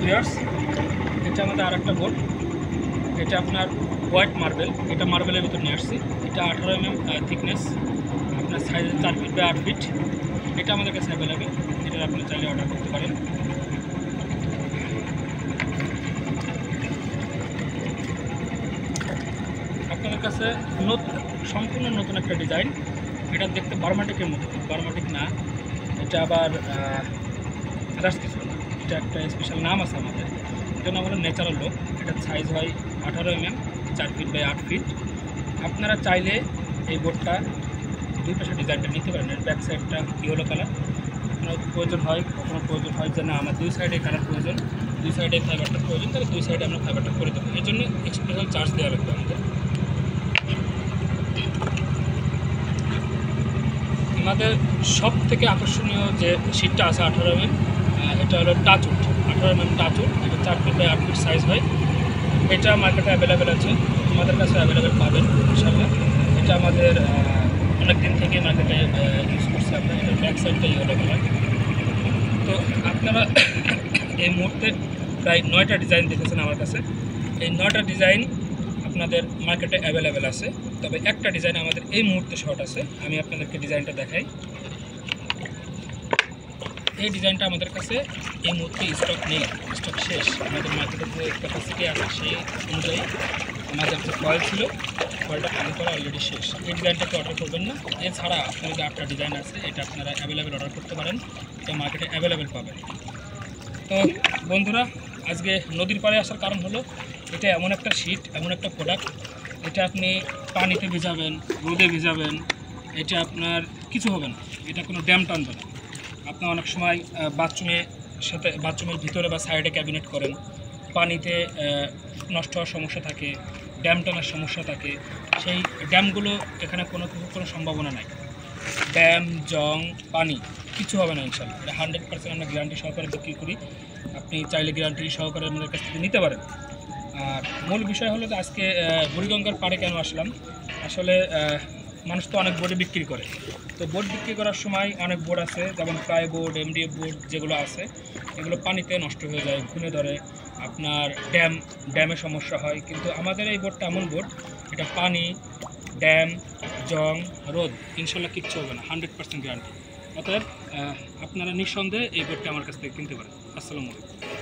Viewers, এটা আমাদের আরেকটা বোট। এটা আপনার হোয়াইট মার্বেল, এটা মার্বেলের ভিতর নিয়ে আসছি। এটা 18 mm থিকনেস, আপনার সাইজ 4 ফিট বাই 8 ফিট। এটা আমাদের কাছে অ্যাভেলেবেল, এটা আপনি চাইলে অর্ডার করতে পারেন। আপনাদের কাছে সম্পূর্ণ নতুন একটা ডিজাইন। এটা দেখতে বার্মাটিকের মতো, বার্মাটিক না, এটা আবার আদার্স কিছু না। এটা একটা স্পেশাল নাম আছে আমাদের, এটা নাম হলো ন্যাচারাল লোক। এটার সাইজ হয় 18 mm 4 ফিট বাই 8 ফিট। আপনারা চাইলে এই বোটটা দুই পাশে ডিজাইনটা নিতে পারেন। এর ব্যাক সাইডটা ইয়েলো কালার, আপনার প্রয়োজন হয়, কখনো প্রয়োজন হয় যে না আমার দুই সাইডে কালার প্রয়োজন, দুই সাইডে ফাইবারটা প্রয়োজন, তাহলে দুই সাইডে আমরা ফাইবারটা করে দেবো। এই জন্য স্পেশাল চার্জ দেওয়া লাগবে আমাদের। আমাদের সব থেকে আকর্ষণীয় যে সিটটা আছে 18 mm, এটা হলো টাচউড, 18 mm টাচউড। এটা 4 ফিট বাই 8 ফিট সাইজ হয়। এটা মার্কেটে অ্যাভেলেবেল আছে, আমাদের কাছে অ্যাভেলেবেল পাবেন ইনশাআল্লাহ। এটা আমাদের অনেক দিন থেকে মার্কেটে ইউজ করছি আমরা। এটার ব্যাক সাইডটা ইয়েলো কালার। তো আপনারা এই মুহূর্তে প্রায় 9টা ডিজাইন দেখেছেন আমার কাছে। এই 9টা ডিজাইন আপনাদের মার্কেটে অ্যাভেলেবেল আছে, তবে একটা ডিজাইন আমাদের এই মুহূর্তে শর্ট আছে। আমি আপনাদেরকে ডিজাইনটা দেখাই। এই ডিজাইনটা আমাদের কাছে এই মুহূর্তে স্টক নেই, স্টক শেষ। আমাদের মার্কেটে যে ক্যাপাসিটি আছে সেই অনুযায়ী আমাদের যে ফয়েল ছিল, ফয়েলটা খালি করা অলরেডি শেষ। এই ডিজাইনটাকে অর্ডার করবেন না। এছাড়া আপনার যে 8টা ডিজাইন আছে, এটা আপনারা অ্যাভেলেবেল অর্ডার করতে পারেন, এটা মার্কেটে অ্যাভেলেবেল পাবেন। তো বন্ধুরা, আজকে নদীর পাড়ে আসার কারণ হলো এটা এমন একটা শীট, এমন একটা প্রোডাক্ট, এটা আপনি পানিতে ভিজাবেন, রোদে ভিজাবেন, এটা আপনার কিছু হবে না, এটা কোনো ড্যাম টানবে না। আপনি অনেক সময় বাথরুমের ভিতরে বা সাইডে ক্যাবিনেট করেন, পানিতে নষ্ট হওয়ার সমস্যা থাকে, ড্যাম টানার সমস্যা থাকে। সেই ড্যামগুলো এখানে কোনো সম্ভাবনা নাই। ড্যাম, জং, পানি কিছু হবে না ইনশাআল্লাহ। এটা 100% আমরা গ্যারান্টি সহকারে বিক্রি করি। আপনি চাইলে গ্যারান্টি সহকারে আমাদের কাছ থেকে নিতে পারেন। আর মূল বিষয় হলো যে আজকে বুড়িগঙ্গার পাড়ে কেন আসলাম, আসলে মানুষ তো অনেক বোর্ডে বিক্রি করে। তো বোর্ড বিক্রি করার সময় অনেক বোর্ড আছে, যেমন প্লাই বোর্ড, এমডিএফ বোর্ড যেগুলো আছে, এগুলো পানিতে নষ্ট হয়ে যায়, ঘুনে ধরে, আপনার ড্যামে সমস্যা হয়। কিন্তু আমাদের এই বোর্ডটা এমন বোর্ড, এটা পানি, ড্যাম, জং, রোদ ইনশাল্লাহ কিচ্ছু হবে না, 100% গ্যারান্টি। অতএব আপনারা নিঃসন্দেহে এই বোর্ডটা আমার কাছ থেকে কিনতে পারেন। আসসালামু আলাইকুম।